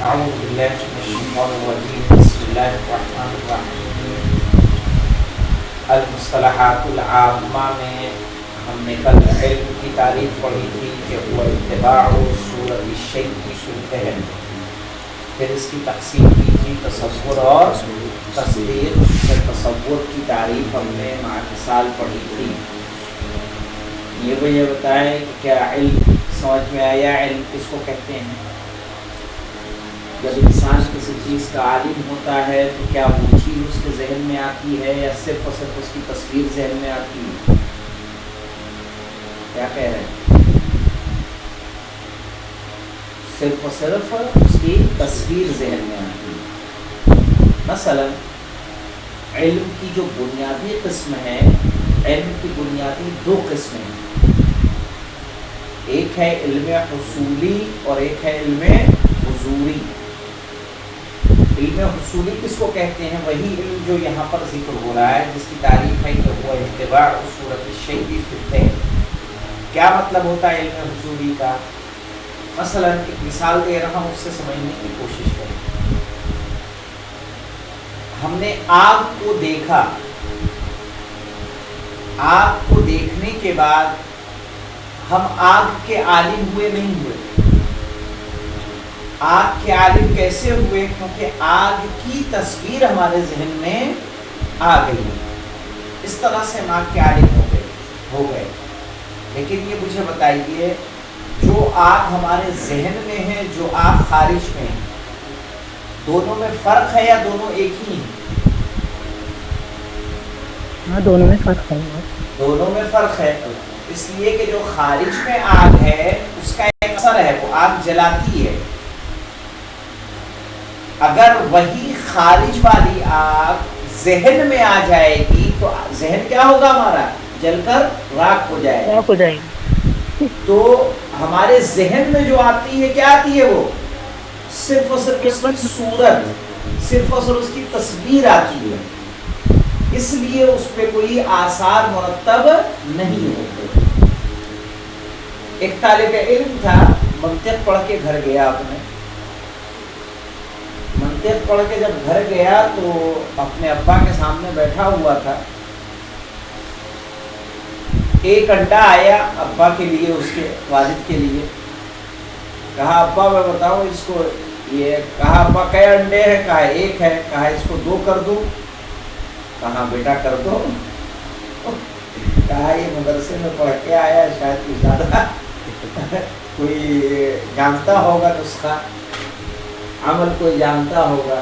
اعوذ باللہ من الشیطان الرجیم بسم اللہ الرحمن الرحیم۔ المصطلحات العامہ میں ہم نے کل علم کی تعریف پڑھی تھی کہ وہ اتباع صورت الشیء کی الفہم، پھر اس کی تقسیم کی تھی تصور اور تصدیق، پھر تصور کی تعریف ہم نے مع مثال پڑھی تھی۔ یہ مجھے بتائیں کہ کیا علم سمجھ میں آیا؟ علم کس کو کہتے ہیں؟ جب انسان کسی چیز کا عالم ہوتا ہے تو کیا وہ چیز اس کے ذہن میں آتی ہے یا صرف اور صرف اس کی تصویر ذہن میں آتی ہے؟ کیا کہہ رہے ہیں؟ صرف اور صرف اس کی تصویر ذہن میں آتی ہے۔ مثلا علم کی جو بنیادی قسم ہے، علم کی بنیادی دو قسمیں ہیں، ایک ہے علم حصولی اور ایک ہے علم حضوری۔ علم حصولی کس کو کہتے ہیں؟ وہی علم جو یہاں پر ذکر ہو رہا ہے، جس کی تعریف ہے کہ وہ اتباع صورت الشیء فی الفہم۔ کیا مطلب ہوتا ہے علم حصولی کا؟ مثلا ایک مثال دے رہا ہوں، اس سے سمجھنے کی کوشش کریں۔ ہم نے آگ کو دیکھا، آگ کو دیکھنے کے بعد ہم آگ کے عالم ہوئے نہیں ہوئے۔ آگ کے عالم کیسے ہوئے؟ کیونکہ آگ کی تصویر ہمارے ذہن میں آ گئی، اس طرح سے ہم آگ کے عالم ہو گئے۔ لیکن یہ مجھے بتائیے، جو آگ ہمارے ذہن میں ہے، جو آگ خارج میں ہے، دونوں میں فرق ہے یا دونوں ایک ہی ہیں؟ ہاں، دونوں میں فرق ہے۔ دونوں میں فرق ہے، اس لیے کہ جو خارج میں آگ ہے اس کا ایک اثر ہے، وہ آگ جلاتی ہے۔ اگر وہی خارج والی آگ ذہن میں آ جائے گی تو ذہن کیا ہوگا؟ ہمارا جل کر راکھ ہو جائے گا۔ تو ہمارے ذہن میں جو آتی ہے، کیا آتی ہے؟ وہ صرف اور صرف اس کی صورت، صرف اور صرف اس کی تصویر آتی ہے، اس لیے اس پہ کوئی آثار مرتب نہیں ہوتے۔ ایک طالب علم تھا، منطق پڑھ کے گھر گیا، اپنے منطق پڑھ کے جب گھر گیا تو اپنے ابا کے سامنے بیٹھا ہوا تھا۔ ایک انڈا آیا ابا کے لیے، اس کے والد کے لیے۔ کہا ابا میں بتاؤں اس کو، یہ کہا ابا کئے انڈے ہیں؟ کہا ایک ہے۔ کہا اس کو 2 کر دوں؟ کہا بیٹا کر دو۔ کہا یہ مدرسے میں پڑھ کے آیا، شاید کچھ زیادہ کوئی جانتا ہوگا نسخہ، عمل کوئی جانتا ہوگا۔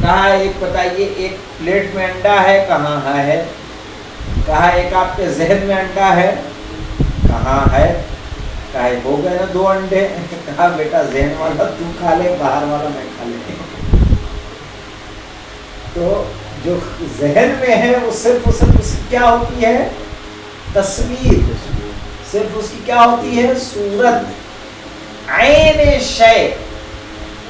کہا ایک بتائیے، ایک پلیٹ میں انڈا ہے؟ کہاں ہے۔ کہا ایک آپ کے ذہن میں انڈا ہے؟ کہاں ہے۔ کہا ہو گئے نا 2 انڈے۔ کہا بیٹا ذہن والا تو کھا لے، باہر والا میں کھا لے۔ تو جو ذہن میں ہے وہ صرف اس کی کیا ہوتی ہے؟ تصویر، صرف اس کی کیا ہوتی ہے؟ صورت، عین شے،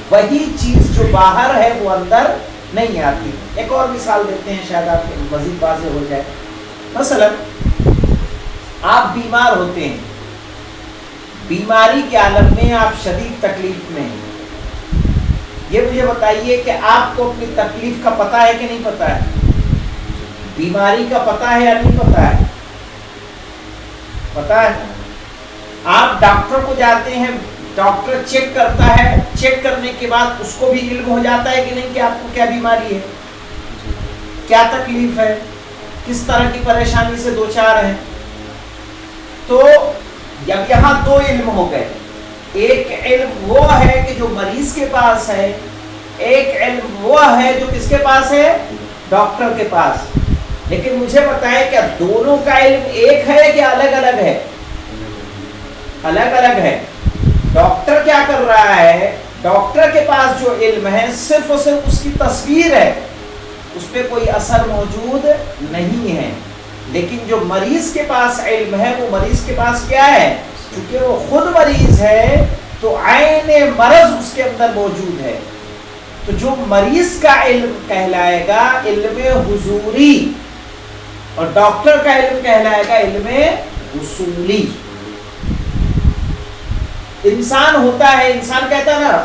وہی چیز جو باہر ہے وہ اندر نہیں آتی۔ ایک اور مثال دیتے ہیں، شاید آپ کو مزید واضح ہو جائے۔ مثلا آپ بیمار ہوتے ہیں، بیماری کے عالم میں آپ شدید تکلیف میں ہیں۔ یہ مجھے بتائیے کہ آپ کو اپنی تکلیف کا پتہ ہے کہ نہیں پتہ ہے؟ بیماری کا پتہ ہے یا نہیں پتہ ہے؟ پتہ ہے۔ آپ ڈاکٹر کو جاتے ہیں، ڈاکٹر چیک کرتا ہے، چیک کرنے کے بعد اس کو بھی علم ہو جاتا ہے کہ نہیں کہ آپ کو کیا بیماری ہے، کیا تکلیف ہے، کس طرح کی پریشانی سے دوچار ہے۔ تو جب یہاں 2 علم ہو گئے، ایک علم وہ ہے کہ جو مریض کے پاس ہے، ایک علم وہ ہے جو کس کے پاس ہے؟ ڈاکٹر کے پاس۔ لیکن مجھے بتائیں کہ دونوں کا علم ایک ہے کہ الگ الگ ہے؟ الگ الگ ہے۔ ڈاکٹر کیا کر رہا ہے؟ ڈاکٹر کے پاس جو علم ہے صرف اور صرف اس کی تصویر ہے، اس پہ کوئی اثر موجود نہیں ہے۔ لیکن جو مریض کے پاس علم ہے، وہ مریض کے پاس کیا ہے؟ چونکہ وہ خود مریض ہے تو عین مرض اس کے اندر موجود ہے۔ تو جو مریض کا علم کہلائے گا علم حضوری، اور ڈاکٹر کا علم کہلائے گا علم حصولی۔ انسان ہوتا ہے، انسان کہتا ہے نا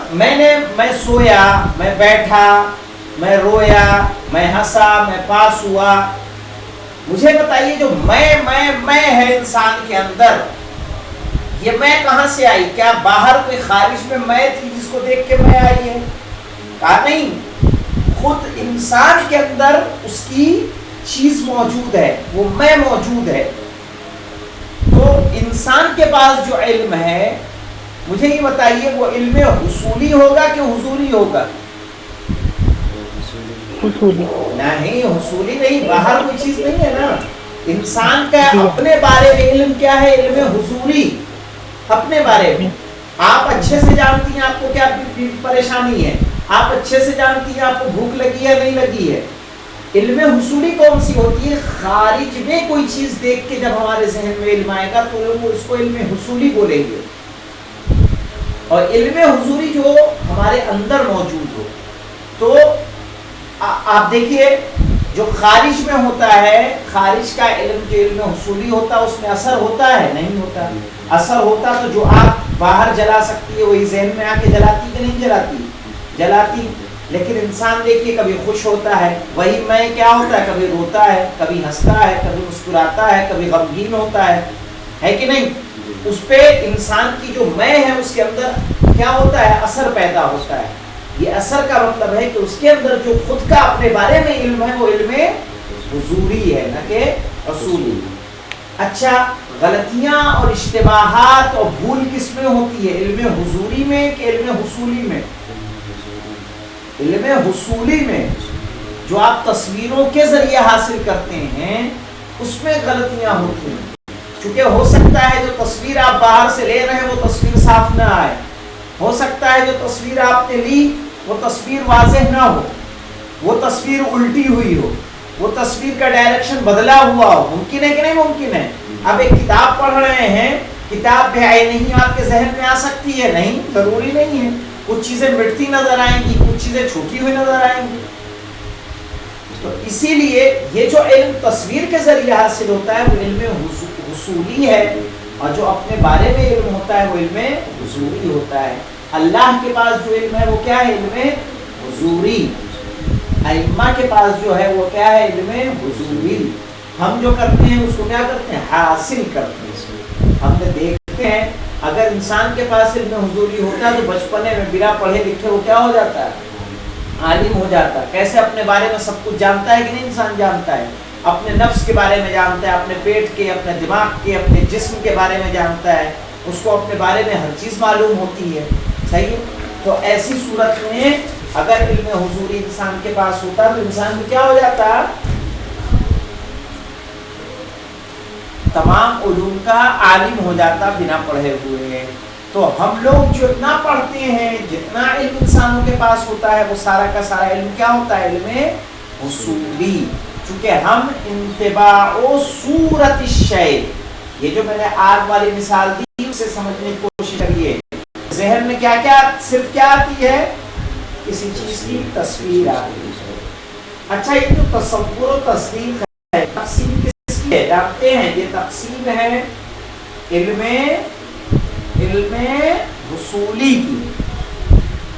میں سویا، میں بیٹھا، میں رویا، میں ہنسا، میں پاس ہوا. مجھے بتائیے جو میں ہے انسان کے اندر، یہ میں کہاں سے آئی؟ کیا باہر کوئی خارج میں میں تھی جس کو دیکھ کے میں آئی ہے؟ کہا نہیں، خود انسان کے اندر اس کی چیز موجود ہے، وہ میں موجود ہے. تو انسان کے پاس جو علم ہے، مجھے یہ بتائیے وہ علم حصولی ہوگا کہ حضوری ہوگا؟ حصولی. نہیں، حصولی نہیں، باہر کوئی چیز نہیں ہے نا. انسان کا اپنے بارے میں علم کیا ہے؟ علم حضوری، اپنے بارے میں. آپ اچھے سے جانتی ہیں آپ کو کیا پریشانی ہے، آپ اچھے سے جانتی ہیں آپ کو بھوک لگی ہے نہیں لگی ہے. علم حصولی کون سی ہوتی ہے؟ خارج میں کوئی چیز دیکھ کے جب ہمارے ذہن میں علم آئے گا تو اس کو علم حصولی بولیں گے. اور علم حضوری جو ہمارے اندر موجود ہو. تو آپ دیکھیے جو خارج میں ہوتا ہے، خارج کا علم جو علم حصولی ہوتا ہے اس میں اثر ہوتا ہے نہیں ہوتا؟ اثر ہوتا تو جو آگ باہر جلا سکتی ہے وہی ذہن میں آ کے جلاتی کہ نہیں جلاتی؟ جلاتی. لیکن انسان دیکھیے کبھی خوش ہوتا ہے، وہی میں کیا ہوتا ہے؟ کبھی روتا ہے، کبھی ہنستا ہے، کبھی مسکراتا ہے، کبھی غمگین ہوتا ہے کہ نہیں؟ اس پہ انسان کی جو میں ہے اس کے اندر کیا ہوتا ہے؟ اثر پیدا ہوتا ہے. یہ اثر کا مطلب ہے کہ اس کے اندر جو خود کا اپنے بارے میں علم ہے وہ علم حضوری ہے نہ کہ اصولی. اچھا، غلطیاں اور اشتباہات اور بھول کس میں ہوتی ہے؟ علم حضوری میں کہ علم حصولی میں؟ علم حصولی میں. جو آپ تصویروں کے ذریعے حاصل کرتے ہیں اس میں غلطیاں ہوتی ہیں. چونکہ ہو سکتا ہے جو تصویر آپ باہر سے لے رہے ہیں وہ تصویر صاف نہ آئے، ہو سکتا ہے جو تصویر آپ نے لی وہ تصویر واضح نہ ہو، وہ تصویر الٹی ہوئی ہو، وہ تصویر کا ڈائریکشن بدلا ہوا ہو. ممکن ہے کہ نہیں ممکن ہے؟ اب ایک کتاب پڑھ رہے ہیں، کتاب نہیں آپ کے ذہن میں آ سکتی ہے؟ نہیں، ضروری نہیں ہے. کچھ چیزیں مٹتی نظر آئیں گی، کچھ چیزیں چھوٹی ہوئی نظر آئیں گی. تو اسی لیے یہ جو علم تصویر کے ذریعے حاصل ہوتا ہے وہ علم حصولی ہے، اور جو اپنے بارے میں علم ہوتا ہے وہ علم حضوری ہوتا ہے. اللہ کے پاس جو علم ہے وہ کیا ہے؟ علم حضوری. ائمہ کے پاس جو ہے وہ کیا ہے؟ علم حضوری. ہم جو کرتے ہیں اس کو کیا کرتے ہیں؟ حاصل کرتے ہیں. ہم نے دیکھتے ہیں اگر انسان کے پاس علم حضوری ہوتا ہے تو بچپنے میں بنا پڑھے لکھے وہ کیا ہو جاتا ہے؟ عالم ہو جاتا ہے. کیسے؟ اپنے بارے میں سب کچھ جانتا ہے کہ نہیں؟ انسان جانتا ہے، اپنے نفس کے بارے میں جانتا ہے، اپنے پیٹ کے، اپنے دماغ کے، اپنے جسم کے بارے میں جانتا ہے. اس کو اپنے بارے میں ہر چیز معلوم ہوتی ہے. صحیح ہے؟ تو ایسی صورت میں اگر علم حضوری انسان کے پاس ہوتا تو انسان کو کیا ہو جاتا؟ تمام علوم کا عالم ہو جاتا بنا پڑھے ہوئے. تو ہم لوگ جو اتنا پڑھتے ہیں، جتنا علم انسانوں کے پاس ہوتا ہے وہ سارا کا سارا علم کیا ہوتا ہے؟ علم حصولی. چونکہ ہم انتباع صورت الشیء، یہ جو میں نے آگ والی مثال دی اسے سمجھنے کی کوشش کریے. ذہن میں کیا کیا صرف کیا آتی ہے؟ کسی چیز کی تصویر آتی ہے. اچھا، یہ جو تصور و تصدیق ہے، تقسیم کس کی ہے؟ جانتے ہیں یہ تقسیم ہے علم حصولی کی.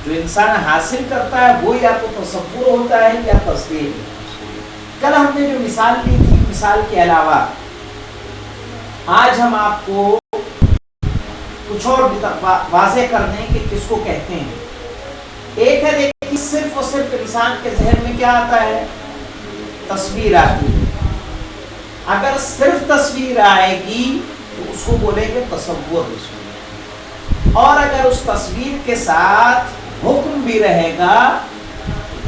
جو انسان حاصل کرتا ہے وہ یا تو تصور ہوتا ہے یا تصدیق. کل ہم نے جو مثال لی تھی، مثال کے علاوہ آج ہم آپ کو کچھ اور واضح کر دیں کہ کس کو کہتے ہیں. ایک ہے دیکھیے، صرف اور صرف انسان کے ذہن میں کیا آتا ہے؟ تصویر آتی ہے. اگر صرف تصویر آئے گی تو اس کو بولیں گے تصور. اور اگر اس تصویر کے ساتھ حکم بھی رہے گا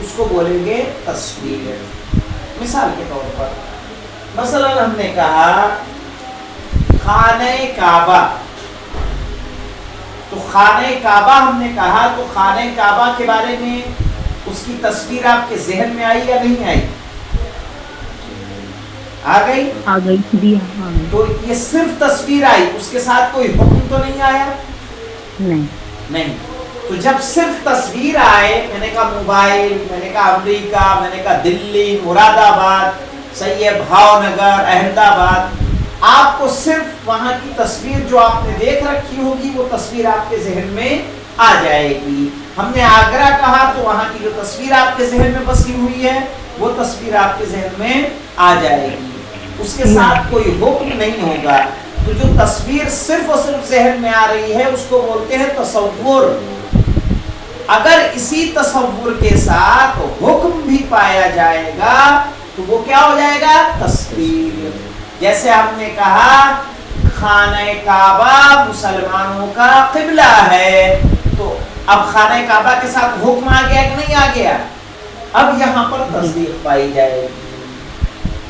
اس کو بولیں گے تصویر. مثال کے طور پر مثلا ہم نے کہا خانہ کعبہ، تو خانہ کعبہ ہم نے کہا تو خانہ کعبہ کے بارے میں اس کی تصویر آپ کے ذہن میں آئی یا نہیں آئی؟ آ گئی؟ آ گئی. تو یہ صرف تصویر آئی، اس کے ساتھ کوئی حکم تو نہیں آیا؟ نہیں. تو جب صرف تصویر آئے، میں نے کہا موبائل، میں نے کہا امریکہ، میں نے کہا دلی، مراد آباد، صحیح ہے، بھاؤ نگر، احمد آباد، آپ کو صرف وہاں کی تصویر جو آپ نے دیکھ رکھی ہوگی وہ تصویر آپ کے ذہن میں آ جائے گی. ہم نے آگرہ کہا تو وہاں کی جو تصویر آپ کے ذہن میں بسی ہوئی ہے وہ تصویر آپ کے ذہن میں آ جائے گی, اس کے ساتھ کوئی حکم نہیں ہوگا. تو جو تصویر صرف اور صرف ذہن میں آ رہی ہے اس کو بولتے ہیں تصور. اگر اسی تصور کے ساتھ حکم بھی پایا جائے گا تو وہ کیا ہو جائے گا؟ تصویر. جیسے ہم نے کہا خانہ کعبہ مسلمانوں کا قبلہ ہے, تو اب خانہ کعبہ کے ساتھ حکم آ گیا کہ نہیں آ گیا؟ اب یہاں پر تصدیق پائی جائے گی.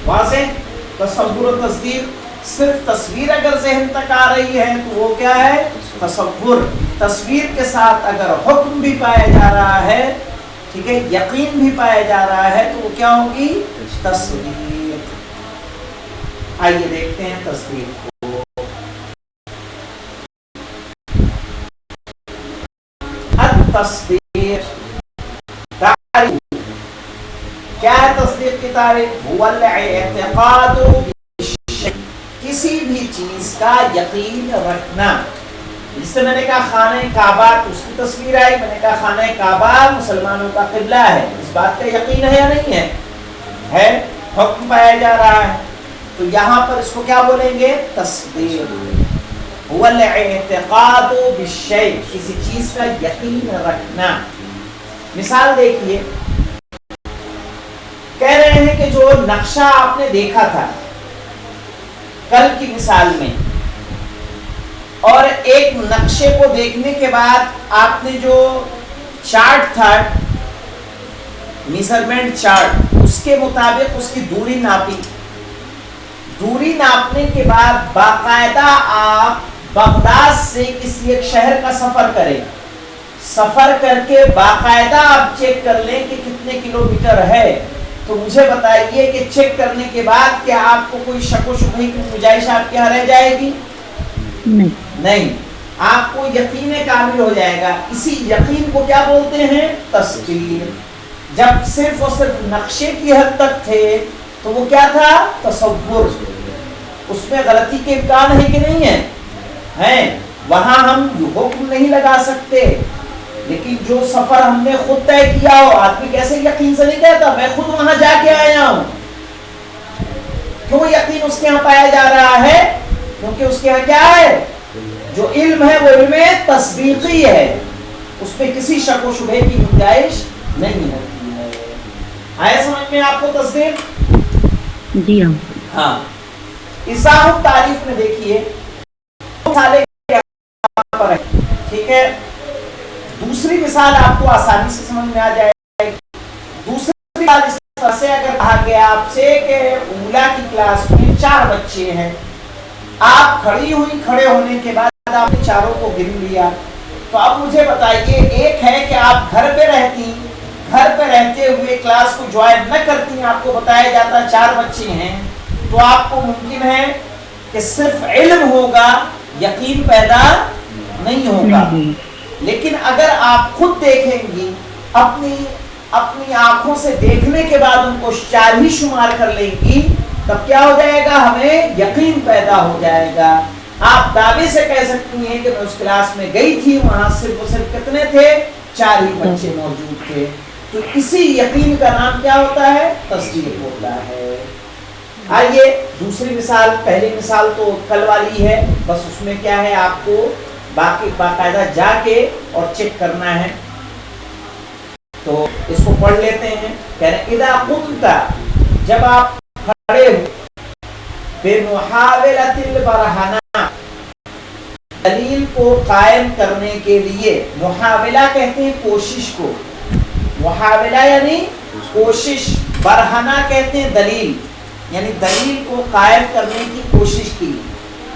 واضح؟ تصور و تصدیق. صرف تصویر اگر ذہن تک آ رہی ہے تو وہ کیا ہے؟ تصور. تصویر کے ساتھ اگر حکم بھی پایا جا رہا ہے, ٹھیک ہے, یقین بھی پایا جا رہا ہے تو وہ کیا ہوگی؟ تصدیق. آئیے دیکھتے ہیں تصدیق کو. تصدیق کیا ہے؟ تصدیق کی تعریف هو الاعتقاد کسی بھی چیز کا یقین رکھنا. جس سے میں نے کہا خانہ کعبہ اس کی تصویر آئی, میں نے کہا خانہ کعبہ مسلمانوں کا قبلہ ہے, اس بات کا یقین ہے یا نہیں ہے؟ ہے, حکم پایا جا رہا ہے. تو یہاں پر اس کو کیا بولیں گے؟ تصدیق. هو الاعتقاد بالشیء کسی چیز کا یقین رکھنا. مثال دیکھیے, کہہ رہے ہیں کہ جو نقشہ آپ نے دیکھا تھا کل کی مثال میں, اور ایک نقشے کو دیکھنے کے بعد آپ نے جو چارٹ تھا, میزرمنٹ چارٹ, اس کے مطابق اس کی دوری ناپی. دوری ناپنے کے بعد باقاعدہ آپ بغداد سے کسی ایک شہر کا سفر کریں, سفر کر کے باقاعدہ آپ چیک کر لیں کہ کتنے کلومیٹر ہے. تو مجھے بتائیے کہ چیک کرنے کے بعد کیا آپ کو کوئی شک و شبہ کی گنجائش آپ کے یہاں رہ جائے گی؟ نہیں, آپ کو یقین کامل ہو جائے گا. اسی یقین کو کیا بولتے ہیں؟ تصدیق. جب صرف اور صرف نقشے کی حد تک تھے تو وہ کیا تھا؟ تصور. اس میں غلطی کے امکان ہے کہ نہیں ہے؟ ہیں, وہاں ہم حکم نہیں لگا سکتے, لیکن جو سفر ہم نے خود طے کیا ہو, آدمی کیسے یقین سے نہیں کہتا میں خود وہاں جا کے آیا ہوں. کیوں یقین اس کے یہاں پایا جا رہا ہے؟ کیونکہ اس کے یہاں کیا ہے؟ جو علم ہے وہ علم تصدیقی ہے, اس میں کسی شک و شبہ کی گنجائش نہیں ہوتی ہے. آئے سمجھ میں آپ کو تصدیق؟ جی ہاں. اصاحہ التعریف میں دیکھیے, ٹھیک ہے, دوسری مثال آپ کو آسانی سے سمجھ میں آ جائے گی. دوسری مثال اس طرح سے اگر کہا گیا آپ سے کہ اولا کی کلاس میں 4 بچے ہیں, آپ کھڑے ہونے کے بعد آپ نے چاروں کو گن لیا, تو اب مجھے بتائیے, ایک ہے کہ آپ گھر پہ رہتے ہوئے کلاس کو جوائن نہ کرتی, آپ کو بتایا جاتا 4 بچے ہیں, تو آپ کو ممکن ہے کہ صرف علم ہوگا, یقین پیدا نہیں ہوگا. لیکن اگر آپ خود دیکھیں گی, اپنی آنکھوں سے دیکھنے کے بعد ان کو 4 ہی شمار کر لیں گی, تب کیا ہو جائے گا؟ ہمیں یقین پیدا ہو جائے گا. آپ دعوے سے کہہ سکتی ہیں کہ میں اس کلاس میں گئی تھی, وہاں صرف اور صرف کتنے تھے؟ 4 ہی بچے موجود تھے. تو اسی یقین کا نام کیا ہوتا ہے؟ تصدیق ہوتا ہے. آئیے دوسری مثال, پہلی مثال تو کل والی ہے, بس اس میں کیا ہے آپ کو باقاعدہ جا کے اور چیک کرنا ہے. تو اس کو پڑھ لیتے ہیں. کہہ رہے اذا قمت, جب آپ کھڑے ہو, بمحاولۃ البرہنہ, دلیل کو قائم کرنے کے لیے. محاولہ کہتے ہیں کوشش کو, محاولہ یعنی کوشش, برہنہ کہتے ہیں دلیل, یعنی دلیل کو قائم کرنے کی کوشش کی.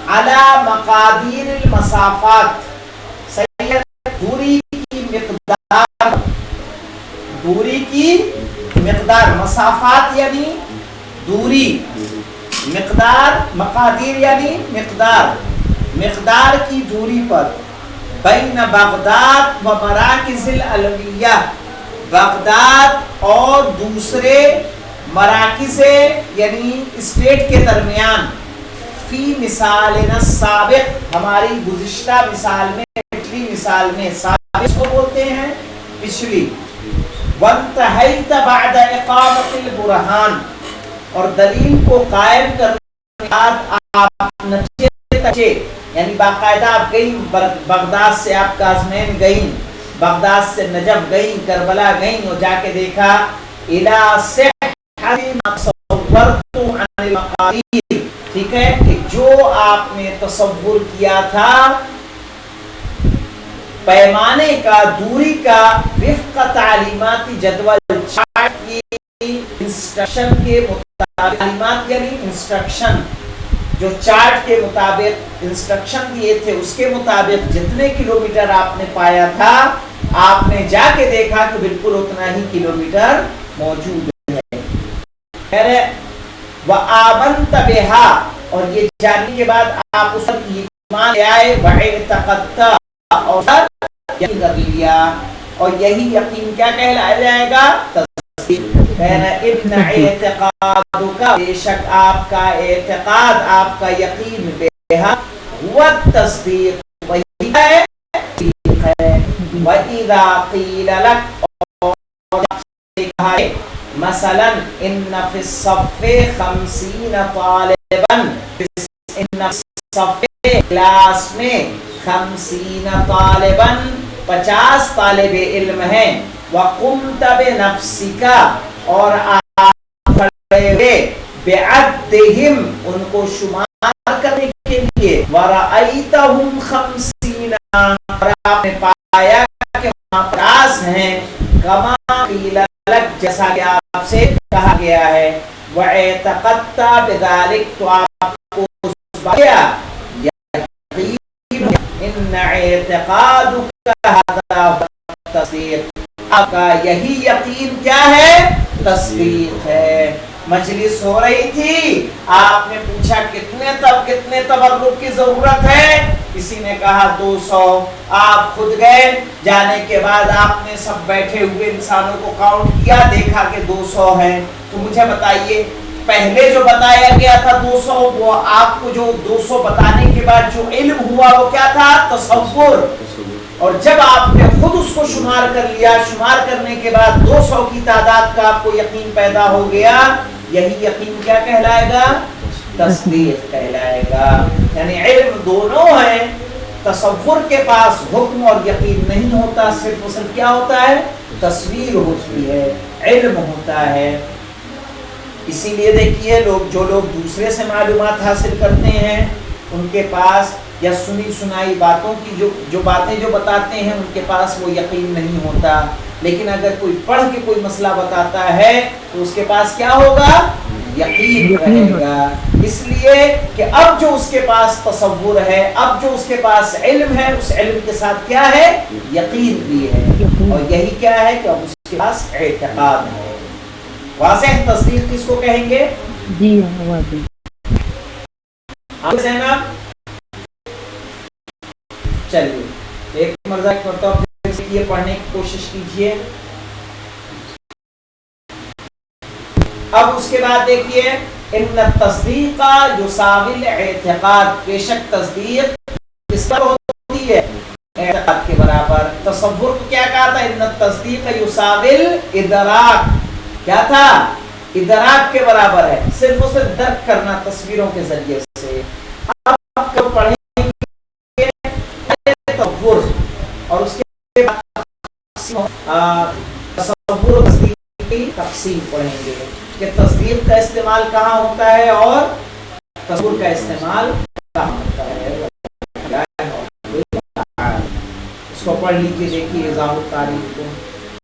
علی مقادیر المسافات, دوری کی مقدار, مسافات یعنی دوری, مقدار, مقادیر یعنی مقدار کی دوری پر. بین بغداد و مراکز العلویہ, بغداد اور دوسرے مراکز یعنی اسٹیٹ کے درمیان. فی مثالنا السابق، ہماری گزشتہ مثال میں، پچھلی مثال میں، سابق کو بولتے ہیں پچھلی، وانتہیت بعد اقامت البرہان، اور دلیل کو قائم کرنے کے بعد آپ نتیجے، یعنی باقاعدہ آپ گئیں بغداد سے، آپ کاظمین گئیں، بغداد سے نجف گئیں، کربلا گئیں، اور جا کے دیکھا الی صحت ما تصورت عن المقادیر، ٹھیک ہے، کہ جو آپ نے تصور کیا تھا پیمانے کا، دوری کا، وفق تعلیماتی جدول چارٹ کی انسٹرکشن کے مطابق، تعلیمات یعنی انسٹرکشن، جو چارٹ کے مطابق انسٹرکشن دیے تھے اس کے مطابق جتنے کلومیٹر آپ نے پایا تھا، آپ نے جا کے دیکھا کہ بالکل اتنا ہی کلومیٹر موجود ہے. وآمنت بها، اور یہ جاننے کے بعد آپ اس پر ایمان لے آئے، واعتقدت، اور یقین کر لیا، اور یہی یقین کیا کہلایا جائے گا؟ تصدیق. ان اعتقادک، بے شک آپ کا اعتقاد، آپ کا یقین، بہا ہوا تصدیق، وہی ہے تصدیق ہے. وَإِذَا قِيلَ لَكَ، اور کہا ہے مثلا ان فی الصف 50 طالبا، ان صف کلاس میں 50 طالبا 50 طالب علم ہیں، وقمت بنفسک، اور آپ کھڑے ہوئے، بعدہم، ان کو شمار کرنے کے لیے، ورأیتہم 50، اور آپ نے پایا کہ وہاں 50 ہیں، کما قیل لک، جیسا کہ آپ سے کہا گیا ہے، وَاعْتَقَدْتَ بِذَلِكَ، تو آپ کو اس بات کیا یقین، ان اعتقادک ھذا تصدیق، آپ کا یہی یقین کیا ہے؟ تصدیق ہے. مجلس ہو رہی تھی، آپ نے پوچھا کتنے تبرک کی ضرورت ہے، کسی نے کہا 200، آپ خود گئے، جانے کے بعد آپ نے سب بیٹھے ہوئے انسانوں کو کاؤنٹ کیا، دیکھا کہ 200 ہیں. تو مجھے بتائیے پہلے جو بتایا گیا تھا 200، وہ آپ کو جو 200 بتانے کے بعد جو علم ہوا وہ کیا تھا؟ تصور. اور جب آپ نے خود اس کو شمار کر لیا، شمار کرنے کے بعد 200 کی تعداد کا آپ کو یقین پیدا ہو گیا، یہی یقین کیا کہلائے گا؟ تصدیق کہلائے گا. یعنی علم دونوں ہیں، تصور کے پاس حکم اور یقین نہیں ہوتا، صرف و صرف کیا ہوتا ہے؟ تصویر ہوتی ہے، علم ہوتا ہے. اسی لیے دیکھیے جو لوگ دوسرے سے معلومات حاصل کرتے ہیں، ان کے پاس، یا سنی سنائی باتوں کی جو باتیں جو بتاتے ہیں، ان کے پاس وہ یقین نہیں ہوتا. لیکن اگر کوئی پڑھ کے کوئی مسئلہ بتاتا ہے تو اس کے پاس کیا ہوگا؟ یقین رہے گا. اس لیے کہ اب جو اس کے پاس تصور ہے، اب جو اس کے پاس علم ہے، اس علم کے ساتھ کیا ہے؟ یقین بھی ہے. اور یہی کیا ہے کہ اب اس کے پاس اعتقاد ہے. واضح تصدیق کس کو کہیں گے؟ جی واضح. چلیے ایک مرتبہ یہ پڑھنے کی کوشش کیجیے. اب اس کے بعد دیکھیے ان التصدیق یساوی الاعتقاد، بے شک تصدیق کس پر ہوتی ہے؟ اعتقاد کے برابر. تصور کو کیا کہا تھا؟ ان التصدیق یساوی الادراک، کیا تھا؟ ادراک کے برابر ہے، صرف و صرف درک کرنا تصویروں کے ذریعے سے. اب پڑھیں گے تصور، اور اس کے بعد تصور و تصدیق کی تقسیم پڑھیں گے کہ تصدیق کا استعمال کہاں ہوتا ہے اور تصور کا استعمال کہاں ہوتا ہے. اس کو پڑھ لیجیے، دیکھیے اضافہ تعریف کو.